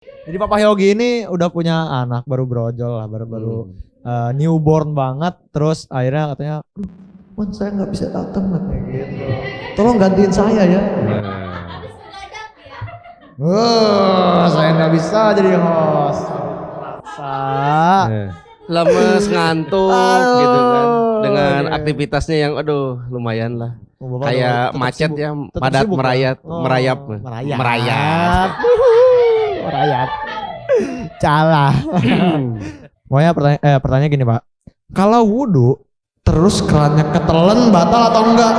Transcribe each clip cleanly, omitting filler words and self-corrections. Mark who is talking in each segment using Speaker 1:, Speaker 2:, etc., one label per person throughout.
Speaker 1: Jadi Papa Yogi ini udah punya anak baru brojol lah, baru newborn banget. Terus akhirnya katanya, "Wan, saya nggak bisa datang," katanya gitu. "Tolong gantiin saya ya." Saya nggak bisa jadi host. Paksa.
Speaker 2: Lemes, ngantuk
Speaker 1: Aduh,
Speaker 2: gitu kan. Dengan
Speaker 1: iya.
Speaker 2: aktivitasnya yang lumayan lah.
Speaker 1: Bapak
Speaker 2: Kayak
Speaker 1: tetap
Speaker 2: macet
Speaker 1: sibuk.
Speaker 2: ya,
Speaker 1: Tetap
Speaker 2: padat
Speaker 1: sibuk ya?
Speaker 2: merayap.
Speaker 1: Merayap. Merayap. Calah. Pokoknya pertanyaan gini Pak. Kalau wudhu terus kerannya ketelen batal atau enggak?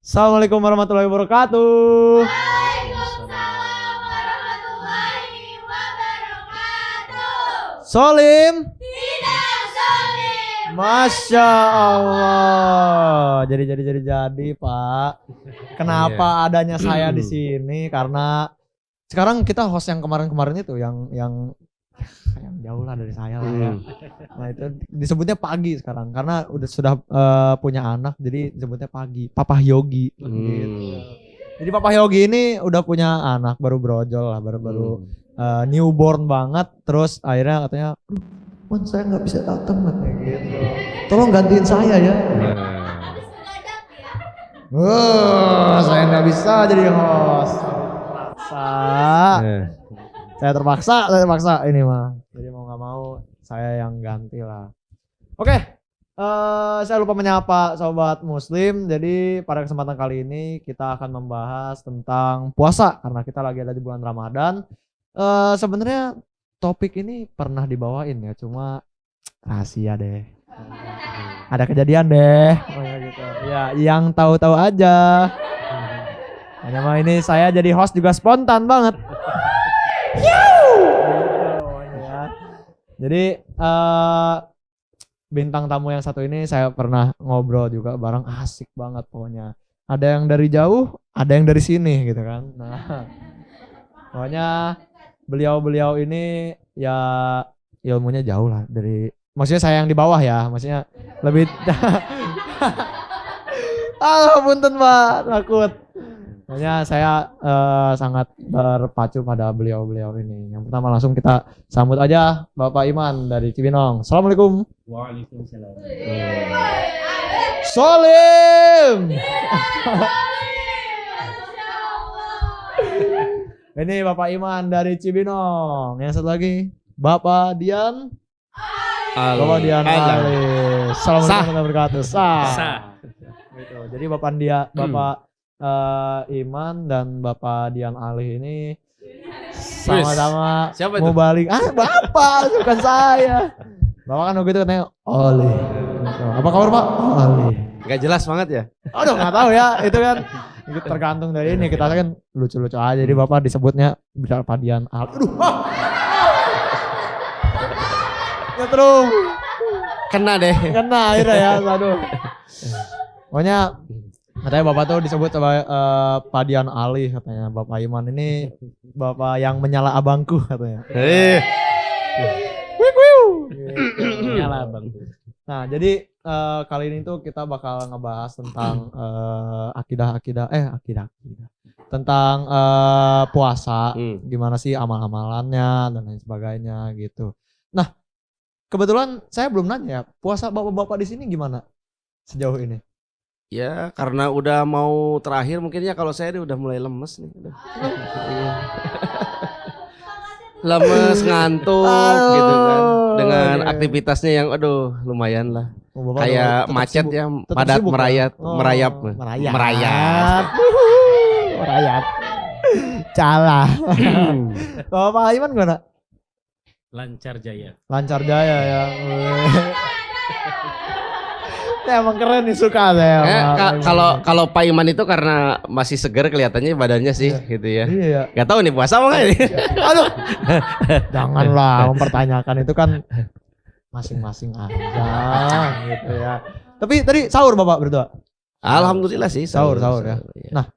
Speaker 1: Assalamualaikum warahmatullahi wabarakatuh.
Speaker 3: Waalaikumsalam warahmatullahi wabarakatuh.
Speaker 1: Solim.
Speaker 3: Tidak solim.
Speaker 1: Masya Allah. Jadi Pak. Kenapa adanya saya di sini? Karena sekarang kita host yang kemarin itu yang jauh lah dari saya lah ya. Nah itu disebutnya pagi sekarang karena sudah punya anak, jadi disebutnya pagi. Papa Yogi. Gitu. Jadi Papa Yogi ini udah punya anak baru brojol lah, baru newborn banget. Terus akhirnya katanya, "Wan, saya nggak bisa datang," katanya gitu. "Tolong gantiin saya ya." Saya nggak bisa jadi host. Saya terpaksa ini mah. Jadi mau nggak mau saya yang ganti lah. Oke, saya lupa menyapa sobat muslim. Jadi pada kesempatan kali ini kita akan membahas tentang puasa karena kita lagi ada di bulan Ramadan. Sebenarnya topik ini pernah dibawain ya, cuma rahasia deh. Ada kejadian deh. Gitu. Ya, yang tahu-tahu aja. Hanya mah ini saya jadi host juga spontan banget. Jadi bintang tamu yang satu ini saya pernah ngobrol juga bareng, asik banget pokoknya. Ada yang dari jauh, ada yang dari sini gitu kan. Nah, pokoknya beliau ini ya ilmunya jauh lah dari, maksudnya saya yang di bawah ya, maksudnya lebih. Punten Pak, takut. Makanya saya sangat berpacu pada beliau ini. Yang pertama langsung kita sambut aja Bapak Iman dari Cibinong. Assalamualaikum.
Speaker 4: Waalaikumsalam.
Speaker 1: Solim. Ini Bapak Iman dari Cibinong. Yang satu lagi Bapak Dian. Bapak Dian Ali. Assalamualaikum warahmatullahi wabarakatuh. Sah. Gitu. Jadi Bapak Iman dan Bapak Dian Ali ini sama-sama mau balik. Bapak bukan saya. Bapak kan waktu itu katanya Ali. Apa kabar Pak? Ali.
Speaker 2: Gak jelas banget ya.
Speaker 1: Aduh nggak tahu ya, itu kan itu tergantung dari ini, kita kan lucu-lucu aja. Jadi Bapak disebutnya Bapak Dian Ali. Aduh. Nyetrum.
Speaker 2: Kena
Speaker 1: akhirnya ya. Aduh. Pokoknya katanya Bapak tuh disebut Pak Dian Ali katanya. Bapak Iman ini Bapak yang menyala abangku katanya.
Speaker 4: Nyala abang.
Speaker 1: Nah jadi kali ini tuh kita bakal ngebahas tentang akidah tentang puasa, gimana sih amal-amalannya dan lain sebagainya gitu. Nah kebetulan saya belum nanya ya, puasa bapak-bapak di sini gimana sejauh ini?
Speaker 2: Ya karena udah mau terakhir mungkin ya, kalau saya udah mulai lemes nih. Lemes, ngantuk gitu kan. Dengan aktivitasnya yang lumayan lah. Kayak macet ya, padat merayap.
Speaker 1: Merayap. Calah. Bapak Iman gimana?
Speaker 4: Lancar jaya
Speaker 1: ya. Emang keren nih, suka saya.
Speaker 2: Kalau Pak Iman itu karena masih segar kelihatannya badannya sih gitu ya.
Speaker 1: Iya.
Speaker 2: Gak tahu nih puasa apa enggak nih.
Speaker 1: Aduh. Janganlah mempertanyakan, itu kan masing-masing aja gitu ya. Tapi tadi sahur Bapak berdua?
Speaker 2: Alhamdulillah sih
Speaker 1: sahur ya. Nah,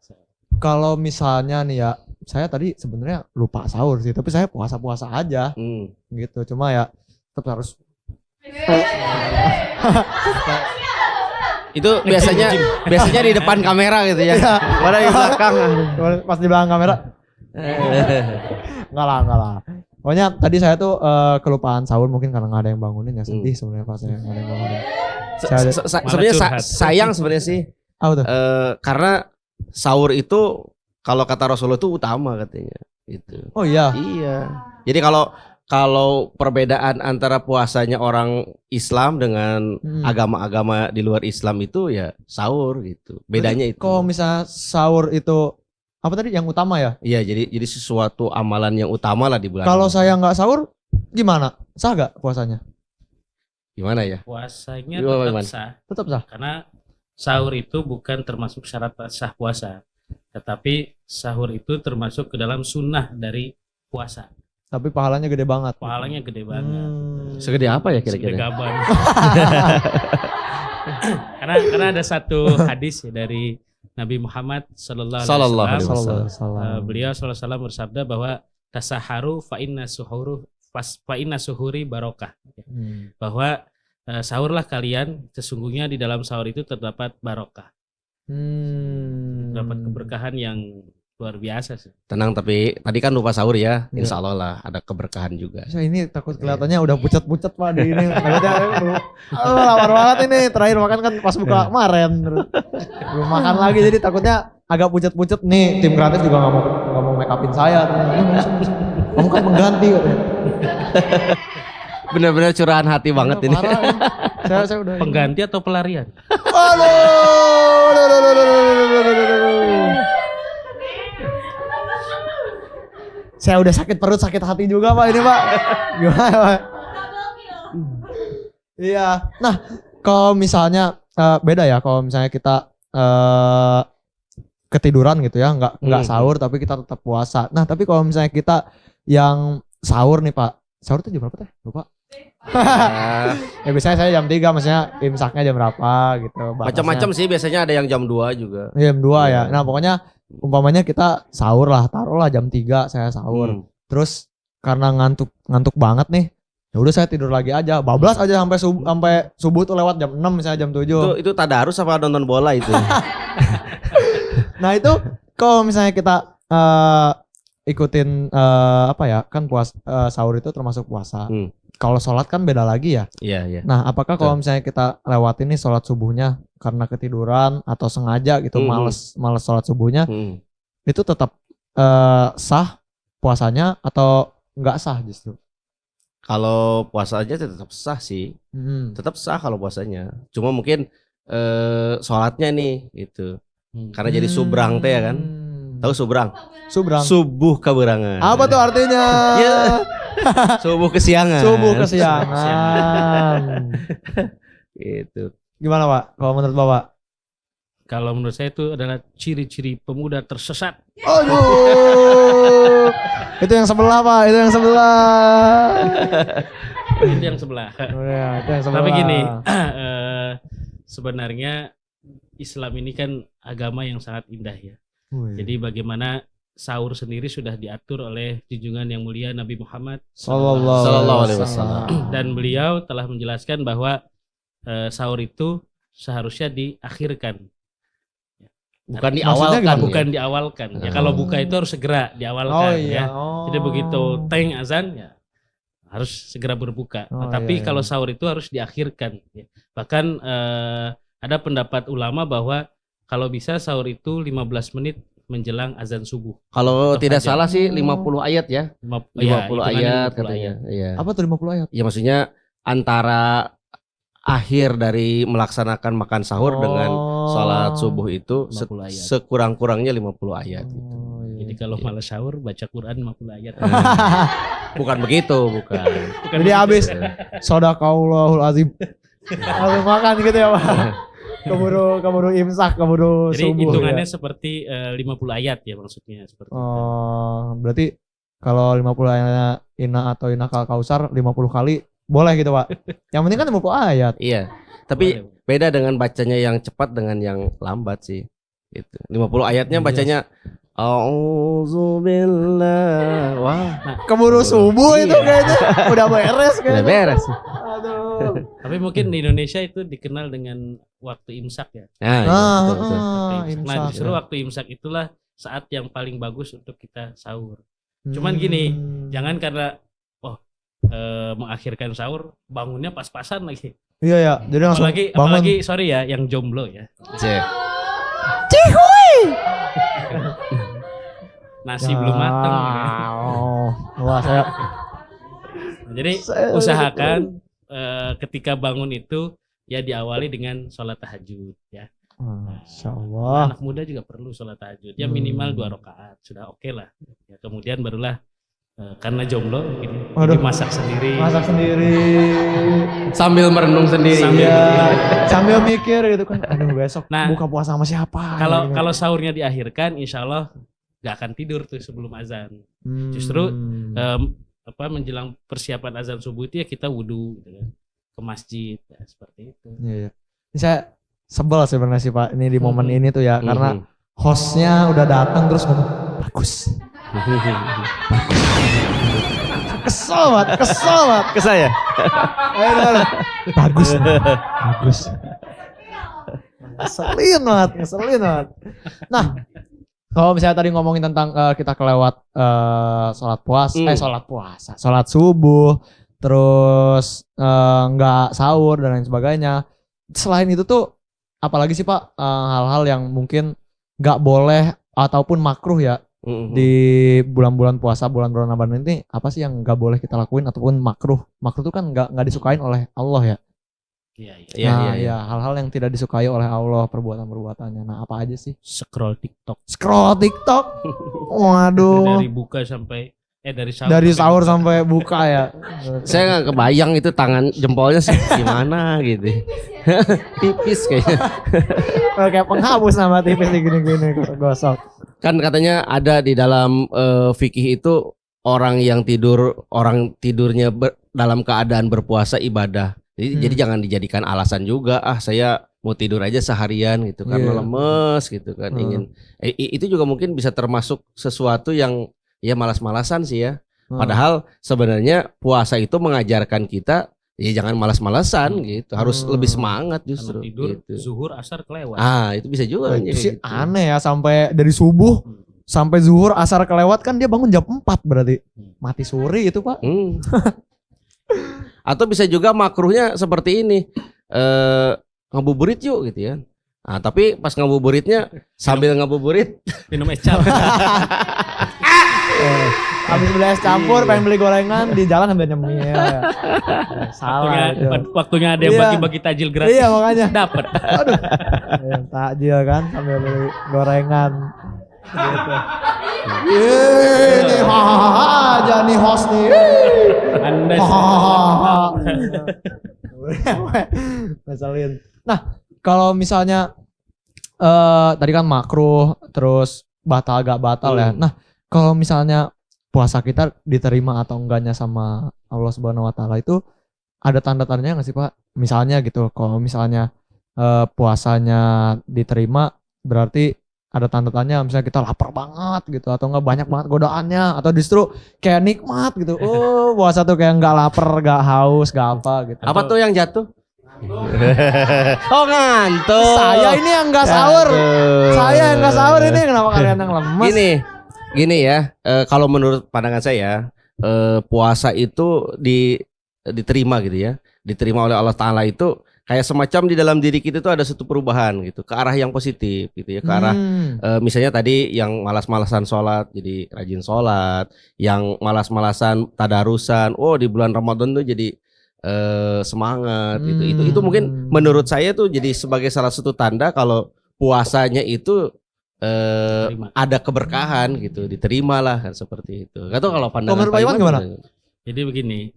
Speaker 1: kalau misalnya nih ya, saya tadi sebenarnya lupa sahur sih, tapi saya puasa aja gitu. Cuma ya tetap harus.
Speaker 2: Itu biasanya di depan kamera gitu ya. Padahal di belakang.
Speaker 1: Pas di belakang kamera. Enggak lah. Pokoknya tadi saya tuh kelupaan sahur mungkin karena nggak ada yang bangunin ya, sedih sebenarnya pas saya nggak ada yang bangunin.
Speaker 2: Sebenarnya sayang sebenarnya sih.
Speaker 1: Apa tuh?
Speaker 2: Karena sahur itu kalau kata Rasulullah itu utama katanya. Gitu.
Speaker 1: Oh iya.
Speaker 2: Iya. Jadi kalau perbedaan antara puasanya orang Islam dengan agama-agama di luar Islam itu ya sahur gitu. Bedanya itu.
Speaker 1: Kalau misalnya sahur itu apa tadi yang utama ya?
Speaker 2: Iya, jadi sesuatu amalan yang utama lah di bulan.
Speaker 1: Kalau saya nggak sahur gimana? Sah gak puasanya?
Speaker 2: Gimana ya?
Speaker 4: Puasanya
Speaker 2: Gimana,
Speaker 4: tetap
Speaker 2: Man?
Speaker 4: sah.
Speaker 1: Tetap sah.
Speaker 4: Karena sahur itu bukan termasuk syarat sah puasa. Tetapi sahur itu termasuk ke dalam sunnah dari puasa.
Speaker 1: Tapi pahalanya gede banget.
Speaker 4: Pahalanya gede banget.
Speaker 2: Segede apa ya
Speaker 4: Segede
Speaker 2: kira-kira?
Speaker 4: gaban. karena ada satu hadis ya dari Nabi Muhammad Sallallahu Alaihi Wasallam. Beliau Sallallahu Alaihi Wasallam bersabda bahwa tasaharu fa inna suhuri barokah. Bahwa sahurlah kalian, sesungguhnya di dalam sahur itu terdapat barokah. Terdapat keberkahan yang luar biasa sih.
Speaker 2: Tenang, tapi tadi kan lupa sahur ya. Insya Allah lah ada keberkahan juga.
Speaker 1: Saya ini takut kelihatannya udah pucat-pucat Pak di ini. Takutnya lapar banget ini. Terakhir makan kan pas buka kemarin. Belum makan lagi jadi takutnya agak pucat-pucat nih. Tim kreatif juga nggak mau make upin saya. Kamu kan pengganti katanya.
Speaker 2: Bener-bener curahan hati banget ini.
Speaker 1: Saya udah
Speaker 4: Pengganti atau pelarian?
Speaker 1: Saya udah sakit perut, sakit hati juga Pak ini Pak. Gimana Pak? Iya. Nah, kalau misalnya beda ya, kalau misalnya kita ketiduran gitu ya, nggak sahur tapi kita tetap puasa. Nah, tapi kalau misalnya kita yang sahur nih Pak, sahur itu jam berapa teh? Lupa. Ya biasanya saya jam 3, maksudnya imsaknya jam berapa gitu.
Speaker 2: Macam-macam sih, biasanya ada yang jam 2 juga.
Speaker 1: Jam 2 ya. Nah, pokoknya umpamanya kita sahur lah, taruhlah jam 3 saya sahur. Terus karena ngantuk banget nih, ya udah saya tidur lagi aja. Bablas aja sampai subuh tuh lewat jam 6 misalnya jam 7.
Speaker 2: Itu tadarus apa nonton bola itu?
Speaker 1: Nah, itu kalau misalnya kita ikutin apa ya? Kan sahur itu termasuk puasa. Kalau sholat kan beda lagi ya.
Speaker 2: Iya.
Speaker 1: Nah, apakah kalau misalnya kita lewatin nih sholat subuhnya karena ketiduran atau sengaja gitu males sholat subuhnya, itu tetap sah puasanya atau nggak sah justru?
Speaker 2: Kalau puasa aja tetap sah sih, tetap sah kalau puasanya. Cuma mungkin sholatnya nih gitu, karena jadi subrang teh ya kan? Tahu subrang?
Speaker 1: Subrang.
Speaker 2: Subuh keberangan.
Speaker 1: Apa tuh artinya?
Speaker 2: Ya. Subuh kesiangan.
Speaker 1: Subuh kesiangan.
Speaker 2: Gitu.
Speaker 1: Gimana Pak? Kalau menurut Bapak?
Speaker 4: Kalau menurut saya itu adalah ciri-ciri pemuda tersesat.
Speaker 1: Aduh. Itu yang sebelah Pak, itu yang sebelah.
Speaker 4: Itu yang sebelah.
Speaker 1: Oh ya, itu yang sebelah.
Speaker 4: Tapi gini, sebenarnya Islam ini kan agama yang sangat indah ya. Jadi bagaimana sahur sendiri sudah diatur oleh junjungan yang mulia Nabi Muhammad
Speaker 2: Sallallahu Alaihi Wasallam.
Speaker 4: Dan beliau telah menjelaskan bahwa sahur itu seharusnya diakhirkan.
Speaker 2: Bukan
Speaker 1: Maksudnya
Speaker 2: diawalkan.
Speaker 4: Bukan diawalkan. Ya kalau buka itu harus segera diawalkan ya. Jadi begitu teng azan ya harus segera berbuka. Tapi kalau sahur itu harus diakhirkan. Ya. Bahkan ada pendapat ulama bahwa kalau bisa sahur itu 15 menit menjelang azan subuh.
Speaker 2: Kalau tidak salah sih 50 ayat ya. 50 ayat katanya. Iya.
Speaker 1: Apa tuh 50 ayat?
Speaker 2: Ya maksudnya antara akhir dari melaksanakan makan sahur dengan sholat subuh itu sekurang-kurangnya 50 ayat gitu.
Speaker 4: Jadi kalau malas sahur baca Quran 50 ayat.
Speaker 2: Bukan begitu, bukan.
Speaker 1: Jadi habis Shadaqallahul azim. Langsung makan gitu ya Pak. Keburu imsak, keburu
Speaker 4: Jadi
Speaker 1: subuh. Jadi
Speaker 4: hitungannya
Speaker 1: ya.
Speaker 4: Seperti 50 ayat ya maksudnya seperti itu.
Speaker 1: Berarti kalau 50 ayat Ina atau Ina Kausar 50 kali boleh gitu Pak. Yang penting kan 50 ayat.
Speaker 2: Iya. Tapi beda dengan bacanya yang cepat dengan yang lambat sih. Gitu. 50 ayatnya bacanya Auzubillah. Wah,
Speaker 1: Keburu subuh itu kayaknya. Udah beres
Speaker 2: udah
Speaker 1: kayaknya.
Speaker 2: beres.
Speaker 1: Aduh.
Speaker 4: Tapi mungkin di Indonesia itu dikenal dengan waktu imsak ya.
Speaker 2: Nah, iya, betul, betul.
Speaker 4: Waktu imsak. Nah,
Speaker 1: imsak.
Speaker 4: justru waktu imsak itulah saat yang paling bagus untuk kita sahur. Cuman gini, jangan karena mengakhirkan sahur bangunnya pas-pasan lagi.
Speaker 1: Iya ya, jadi langsung
Speaker 4: Apalagi sorry ya yang jomblo ya.
Speaker 2: Cek.
Speaker 4: Nasi belum matang.
Speaker 1: Wah, saya
Speaker 4: Jadi usahakan ketika bangun itu ya diawali dengan sholat tahajud ya.
Speaker 1: Masya Allah.
Speaker 4: Anak muda juga perlu sholat tahajud ya minimal 2 rakaat sudah oke lah. Ya, kemudian barulah karena jomblo jadi masak sendiri.
Speaker 1: Masak sendiri.
Speaker 2: Sambil merenung sendiri.
Speaker 1: Sambil mikir gitu kan. Aduh besok
Speaker 4: Nah,
Speaker 1: buka puasa sama siapa?
Speaker 4: Kalau sahurnya diakhirkan, insya Allah nggak akan tidur tuh sebelum azan. Justru menjelang persiapan azan subuh itu ya kita wudhu gitu kan, ke masjid ya, seperti itu.
Speaker 1: Iya. Ini saya sebel sebenarnya sih Pak. Ini di momen ini tuh ya karena hostnya udah datang terus ngomong bagus. Kesel banget.
Speaker 2: Ke saya.
Speaker 1: Ayo. Bagus. Ngeselin banget. Nah, kalau misalnya tadi ngomongin tentang kita kelewat sholat subuh, terus nggak sahur dan lain sebagainya. Selain itu tuh, apalagi sih Pak hal-hal yang mungkin nggak boleh ataupun makruh ya di bulan-bulan puasa, bulan-bulan Ramadan ini apa sih yang nggak boleh kita lakuin ataupun makruh? Makruh itu kan nggak disukain oleh Allah ya. Iya. Hal-hal yang tidak disukai oleh Allah, perbuatan-perbuatannya. Nah, apa aja sih?
Speaker 4: Scroll TikTok.
Speaker 1: Waduh.
Speaker 4: Dari buka sampai
Speaker 1: dari sahur sampai buka ya.
Speaker 2: Saya nggak kebayang itu tangan jempolnya sih gimana gitu. Tipis kayaknya.
Speaker 1: Kayak penghapus sama tipis gini-gini gosok.
Speaker 2: Kan katanya ada di dalam fikih itu orang tidurnya dalam keadaan berpuasa ibadah. Jadi jangan dijadikan alasan juga saya mau tidur aja seharian gitu karena lemes gitu kan ingin itu juga mungkin bisa termasuk sesuatu yang ya malas-malasan sih ya. Padahal sebenarnya puasa itu mengajarkan kita ya jangan malas-malasan gitu, harus lebih semangat justru.
Speaker 4: Karena tidur
Speaker 2: gitu.
Speaker 4: zuhur asar kelewat.
Speaker 2: Itu bisa juga
Speaker 1: Itu sih
Speaker 2: gitu.
Speaker 1: aneh ya, sampai dari subuh sampai zuhur asar kelewat kan dia bangun jam 4 berarti. Mati suri itu Pak.
Speaker 2: Atau bisa juga makruhnya seperti ini. Ngabuburit yuk gitu ya. Nah, tapi pas ngabuburitnya sambil ngabuburit
Speaker 4: Minum es campur.
Speaker 1: Habis beli es campur, pengen beli gorengan di jalan sambil nyemil. Salah itu.
Speaker 4: Waktunya ada yang
Speaker 1: Iya.
Speaker 4: bagi-bagi takjil gratis.
Speaker 1: Iya makanya.
Speaker 4: Dapat.
Speaker 1: Aduh. Yang takjil kan sambil beli gorengan. Gitu. Ini hahaha aja nih host nih.
Speaker 4: Anda
Speaker 1: Ngeselin. Nah, kalau misalnya tadi kan makruh terus batal gak batal ya. Nah, kalau misalnya puasa kita diterima atau enggaknya sama Allah Subhanahu wa taala itu ada tanda-tandanya enggak sih, Pak? Misalnya gitu, kalau misalnya puasanya diterima berarti ada tanda-tandanya misalnya kita lapar banget gitu atau enggak banyak banget godaannya atau justru kayak nikmat gitu. Oh, puasa tuh kayak enggak lapar, enggak haus, enggak apa gitu.
Speaker 2: apa tuh yang jatuh? Oh ngantuk.
Speaker 1: Saya ini yang enggak sahur.
Speaker 2: Aduh.
Speaker 1: Saya yang enggak sahur ini kenapa kalian yang lemes?
Speaker 2: Gini ya, kalau menurut pandangan saya puasa itu diterima gitu ya, diterima oleh Allah Ta'ala itu kayak semacam di dalam diri kita tuh ada satu perubahan gitu ke arah yang positif gitu ya, ke arah misalnya tadi yang malas-malasan sholat jadi rajin sholat, yang malas-malasan tadarusan, di bulan Ramadan tuh jadi semangat gitu. Itu mungkin menurut saya tuh jadi sebagai salah satu tanda kalau puasanya itu ada keberkahan gitu, diterimalah kan seperti itu. Gak tau kalau pandangan
Speaker 1: Pak Iwan gimana?
Speaker 4: Jadi begini,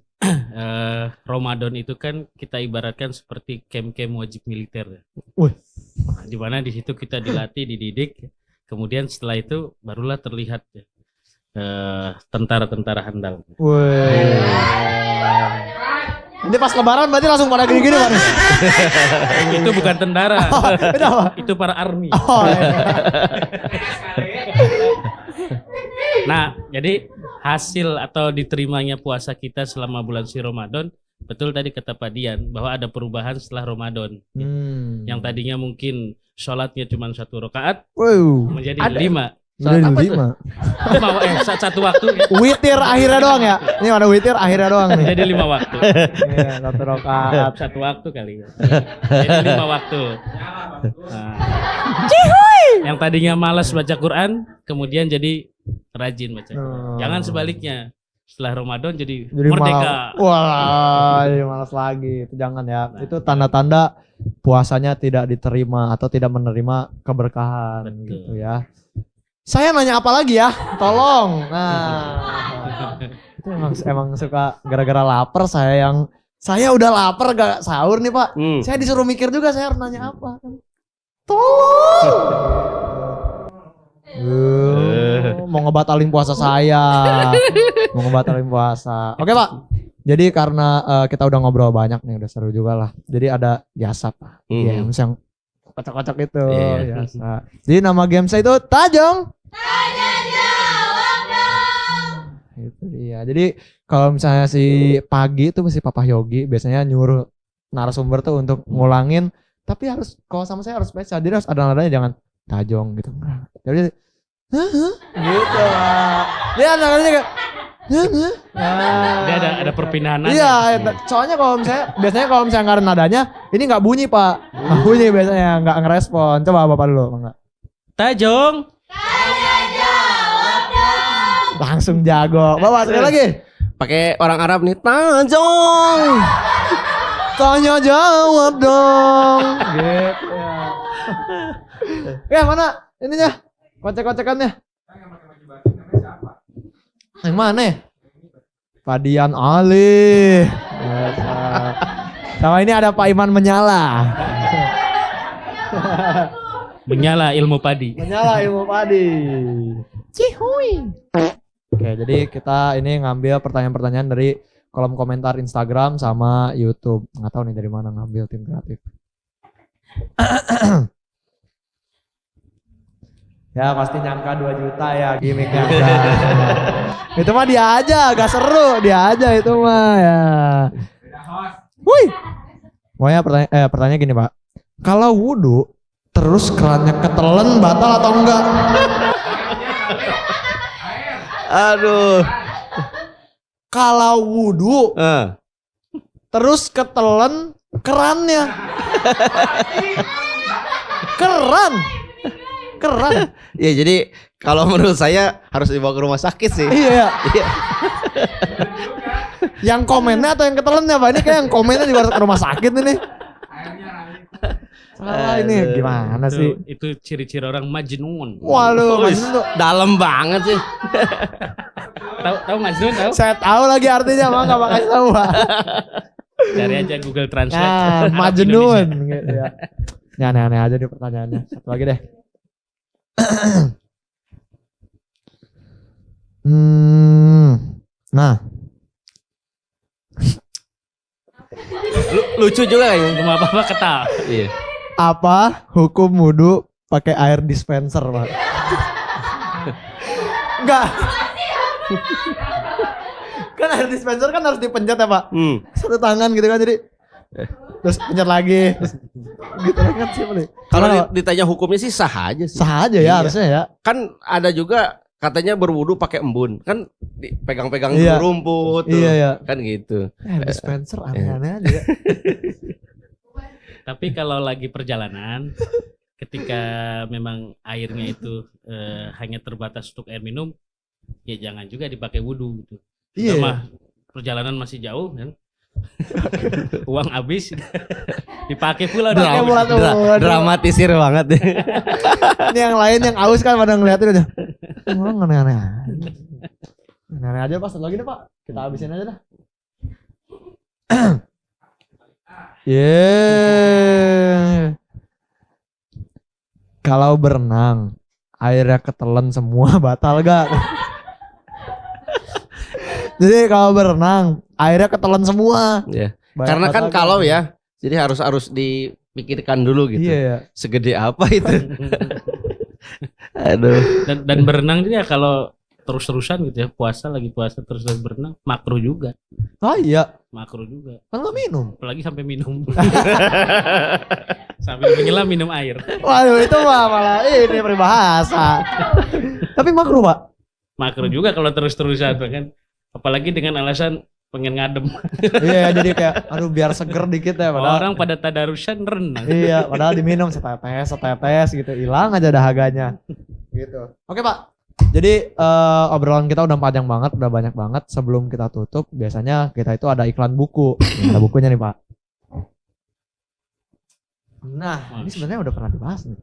Speaker 4: Ramadan itu kan kita ibaratkan seperti camp-camp wajib militer.
Speaker 1: Wih.
Speaker 4: Nah, di mana di situ kita dilatih, dididik, kemudian setelah itu barulah terlihat tentara-tentara handal.
Speaker 1: Wih. Ini pas lebaran berarti langsung pada gini-gini Pak.
Speaker 4: Itu bukan tentara,
Speaker 1: Itu apa?
Speaker 4: itu para army.
Speaker 1: Oh, iya.
Speaker 4: Nah, jadi hasil atau diterimanya puasa kita selama bulan suci Ramadan, betul tadi kata Pak Dian bahwa ada perubahan setelah Ramadan. Yang tadinya mungkin sholatnya cuma 1 rakaat
Speaker 1: Wow.
Speaker 4: menjadi
Speaker 2: Ada.
Speaker 4: 5.
Speaker 1: Jadi
Speaker 2: Apa
Speaker 1: 5.
Speaker 4: Satu waktu ya.
Speaker 1: Witir akhirnya doang ya. Ini ada witir akhirnya doang nih.
Speaker 4: Jadi 5 waktu.
Speaker 1: Iya, 1 rakaat.
Speaker 4: Satu waktu kali ya. Jadi 5 waktu. Nah. Yang tadinya malas baca Quran, kemudian jadi rajin baca Quran. Jangan sebaliknya. Setelah Ramadan jadi merdeka.
Speaker 1: Wah, jadi malas lagi. Itu jangan ya. Itu tanda-tanda puasanya tidak diterima atau tidak menerima keberkahan.
Speaker 4: Betul.
Speaker 1: Gitu ya. Saya nanya apa lagi ya? Tolong. Nah, itu emang suka gara-gara lapar saya udah lapar gak sahur nih Pak. Saya disuruh mikir juga saya harus nanya apa. Tolong. Mau ngebatalin puasa saya. Mau ngebatalin puasa. Oke Pak. Jadi karena kita udah ngobrol banyak nih, udah seru juga lah. Jadi ada jasa Pak. Games yang kocak-kocak itu. Jasa. Jadi nama gamesnya itu Tajong.
Speaker 3: Tanya jawab dong.
Speaker 1: Itu dia. Jadi kalau misalnya si Pagi itu si Papa Yogi biasanya nyuruh narasumber tuh untuk ngulangin. Tapi harus kalau sama saya harus spesial. Jadi harus ada nadanya jangan Tajong gitu. Jadi gitu lah. Dia nadanya kayak
Speaker 4: Dia ada perpindahan nada.
Speaker 1: Iya, soalnya biasanya kalau misalnya nggak ada nadanya, ini nggak bunyi Pak. Nggak bunyi biasanya, nggak ngerespon. Coba Bapak dulu, Bang.
Speaker 4: Tajong.
Speaker 3: Tanya jawab dong.
Speaker 1: Langsung jago. Bapak sekali lagi.
Speaker 2: Pakai orang Arab nih, Tajong.
Speaker 1: Tanya jawab dong. Gitu ya. Mana ininya? Kocek-kocekannya. Yang mana? Padian Ali. Sama ini ada Pak Iman Menyala.
Speaker 4: Menyala ilmu padi.
Speaker 1: Menyala ilmu padi. Cihuy. Oke, jadi kita ini ngambil pertanyaan-pertanyaan dari kolom komentar Instagram sama YouTube. Nggak tahu nih dari mana ngambil tim kreatif. Ya pasti nyangka 2 juta ya gimmicknya. Itu mah dia aja, gak seru. Dia aja itu mah ya. Wih. Pokoknya pertanyaan gini Pak. Kalau wudhu terus kerannya ketelen batal atau enggak?
Speaker 2: Aduh.
Speaker 1: Kalau wudhu terus ketelen kerannya. Keran.
Speaker 2: Ya jadi kalau menurut saya harus dibawa ke rumah sakit sih.
Speaker 1: Iya. Yang komennya atau yang ketelennya Pak? Ini kayak yang komennya di rumah sakit ini. Salah ini gimana sih?
Speaker 4: Itu ciri-ciri orang majnun.
Speaker 1: Waduh, Majnun tuh
Speaker 2: Dalam banget sih.
Speaker 4: Tahu majnun tahu?
Speaker 1: saya tahu lagi artinya, mah enggak makasih tahu, Pak.
Speaker 4: Cari aja Google Translate.
Speaker 1: Nah,
Speaker 4: Arab
Speaker 1: Majnun
Speaker 4: Indonesia.
Speaker 1: gitu ya. Ini aneh-aneh aja di pertanyaannya. Satu lagi deh. Nah,
Speaker 2: Lucu juga kayaknya.
Speaker 4: Cuma apa-apa ketawa.
Speaker 2: Iya.
Speaker 1: apa hukum wudhu pakai air dispenser, Pak? Enggak. Kan air dispenser kan harus dipencet ya, Pak? Satu tangan gitu kan, jadi terus pencet lagi, terus gitu kan sih, Pak.
Speaker 2: Kalau ditanya hukumnya sih sah aja sih.
Speaker 1: Sah aja ya,
Speaker 2: Iya.
Speaker 1: harusnya ya.
Speaker 2: Kan ada juga katanya berwudu pakai embun. Kan pegang-pegang
Speaker 1: Iya.
Speaker 2: rumput tuh.
Speaker 1: Iya, iya.
Speaker 2: Kan gitu.
Speaker 1: Air dispenser aneh-aneh aja ya.
Speaker 4: Tapi kalau lagi perjalanan, ketika memang airnya itu hanya terbatas untuk air minum, ya jangan juga dipakai wudhu gitu.
Speaker 1: Iya.
Speaker 4: Sama perjalanan masih jauh kan, uang habis, dipakai pula.
Speaker 1: Pakai pula tuh. Waduh.
Speaker 2: Dramatisir banget.
Speaker 1: Ini yang lain yang aus kan pada ngeliatin aja. Orang aneh-aneh aja. Aneh-aneh aja Pak, satu lagi deh Pak. Kita habisin aja dah. Kalau berenang airnya ketelan semua batal gak? Jadi kalau berenang airnya ketelan semua.
Speaker 2: Iya. Karena kan
Speaker 1: Batal
Speaker 2: kalau
Speaker 1: gak?
Speaker 2: ya, jadi harus dipikirkan dulu gitu.
Speaker 1: Iya ya.
Speaker 2: Segede apa itu? Aduh.
Speaker 4: Dan berenang dia kalau terus-terusan gitu ya, lagi puasa terus berenang, makruh juga.
Speaker 1: Oh iya,
Speaker 4: Makruh juga.
Speaker 1: kan lo minum.
Speaker 4: Apalagi sampai minum. Sambil menyelam minum air.
Speaker 1: Waduh itu mah malah ini peribahasa. Tapi makruh Pak.
Speaker 4: Makruh juga kalau terus-terusan kan. Apalagi dengan alasan pengen ngadem.
Speaker 1: Iya jadi kayak aduh biar seger dikit ya padahal.
Speaker 4: Orang pada tadarusan renang.
Speaker 1: Iya padahal diminum setetes gitu, hilang aja dahaganya. Gitu. Oke Pak. Jadi obrolan kita udah panjang banget, udah banyak banget. Sebelum kita tutup, biasanya kita itu ada iklan buku. Ada bukunya nih Pak. Nah, ini sebenarnya udah pernah dibahas nih.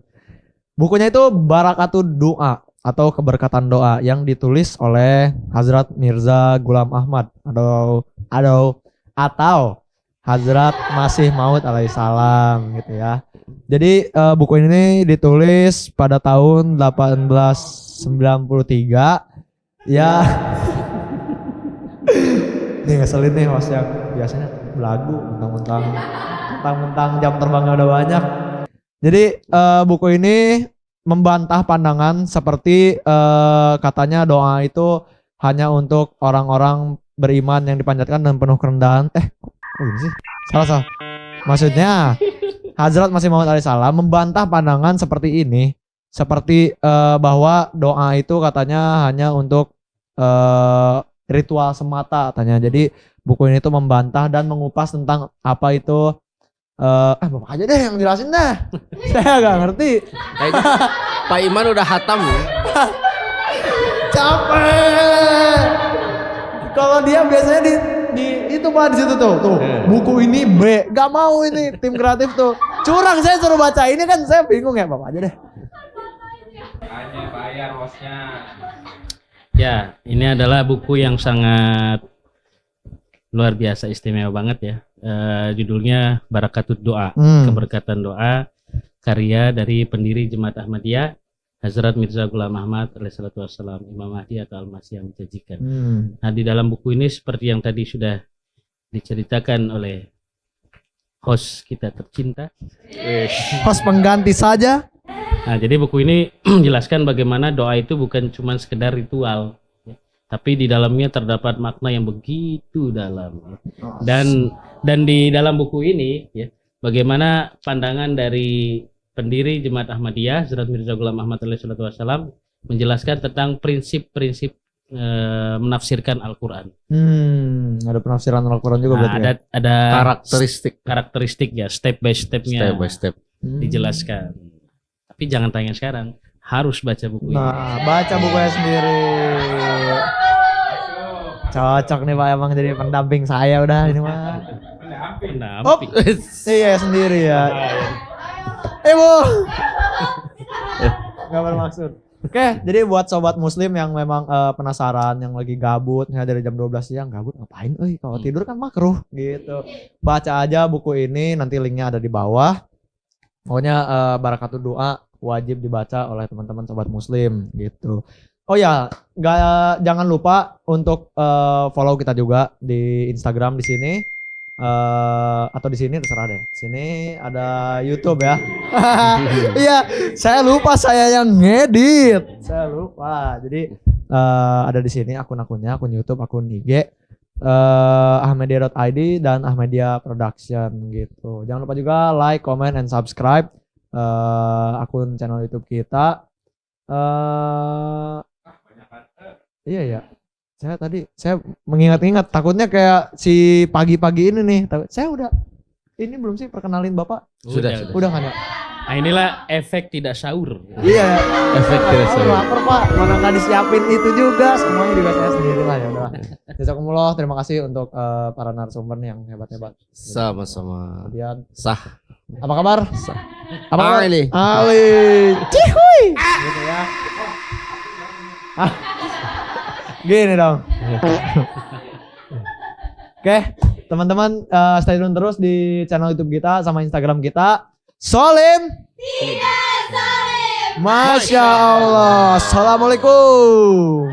Speaker 1: Bukunya itu Barakatul Doa atau Keberkatan Doa yang ditulis oleh Hazrat Mirza Ghulam Ahmad atau Hazrat Masih Maud alaihissalam gitu ya. Jadi buku ini ditulis pada tahun 1893 ya. Nih ngeselin nih host yang biasanya belagu mentang-mentang jam terbangnya udah banyak. Jadi buku ini membantah pandangan seperti katanya doa itu hanya untuk orang-orang beriman yang dipanjatkan dan penuh kerendahan. Kok gini sih? Salah. Maksudnya Hazrat Masih Maud alaihissalam membantah pandangan seperti ini, seperti bahwa doa itu katanya hanya untuk ritual semata katanya. Jadi buku ini tuh membantah dan mengupas tentang apa itu Bapak aja deh yang jelasin dah. Saya gak ngerti.
Speaker 2: Kayaknya Pak Iman udah hatam ya.
Speaker 1: Capek. Kalau dia biasanya di itu Pak di situ tuh. Buku ini B. Gak mau ini tim kreatif tuh. Curang saya suruh baca ini kan saya bingung ya Bapak aja deh.
Speaker 5: Hanya bayar hostnya.
Speaker 4: Ya, ini adalah buku yang sangat luar biasa istimewa banget ya. Judulnya Barakatul Doa, Keberkatan Doa, karya dari pendiri Jemaat Ahmadiyah Hazrat Mirza Ghulam Ahmad alaihissalatu wassalam, Imam Mahdi atau Al-Masih yang menjanjikan. Nah di dalam buku ini seperti yang tadi sudah diceritakan oleh host kita tercinta,
Speaker 1: Host pengganti saja.
Speaker 4: nah jadi buku ini menjelaskan bagaimana doa itu bukan cuma sekedar ritual, tapi di dalamnya terdapat makna yang begitu dalam. Dan di dalam buku ini ya, bagaimana pandangan dari pendiri Jemaat Ahmadiyah Hazrat Mirza Ghulam Ahmad alaihissalatu wassalam menjelaskan tentang prinsip-prinsip menafsirkan Al-Qur'an.
Speaker 1: Ada penafsiran Al-Qur'an juga berarti.
Speaker 4: Ada
Speaker 2: karakteristik
Speaker 4: ya, step by stepnya
Speaker 2: step by step
Speaker 4: dijelaskan. Tapi jangan tanya sekarang, harus baca buku ini.
Speaker 1: Nah, baca bukunya sendiri. Cocok nih Pak emang jadi pendamping saya udah ini mah. Op, iya sendiri ya. Bu. Gak bermaksud. Oke, jadi buat sobat muslim yang memang penasaran, yang lagi gabut, dari jam 12 siang gabut ngapain? Kalau tidur kan makruh gitu. Baca aja buku ini, nanti linknya ada di bawah. Pokoknya Barakatul Doa wajib dibaca oleh teman-teman sobat muslim gitu. Oh ya, jangan lupa untuk follow kita juga di Instagram di sini. Atau di sini terserah deh. Sini ada YouTube ya. Iya, saya lupa saya yang ngedit. Saya lupa. Jadi ada di sini akun-akunnya, akun YouTube, akun IG, ahmadiyah.id dan Ahmadiyah Production gitu. Jangan lupa juga like, comment, and subscribe akun channel YouTube kita. Iya ya. Saya mengingat-ingat takutnya kayak si pagi-pagi ini nih. Saya udah ini belum sih perkenalin Bapak? Udah kan ya?
Speaker 4: Nah inilah efek tidak sahur.
Speaker 1: Iya.
Speaker 2: efek tidak sahur.
Speaker 1: Lapar Pak, mana nggak disiapin itu juga. Semuanya juga saya sendiri lah ya udah. Jazakumullah, terima kasih untuk para narasumber yang hebat-hebat.
Speaker 2: Sama-sama.
Speaker 1: Kemudian
Speaker 2: Sah.
Speaker 1: apa kabar? Apa kabar?
Speaker 2: Ali.
Speaker 1: Cihuy. Gitu ya. Gini dong. Oke, teman-teman stay tune terus di channel YouTube kita sama Instagram kita. Solim.
Speaker 3: Tidak salim.
Speaker 1: Masya Allah. Assalamualaikum.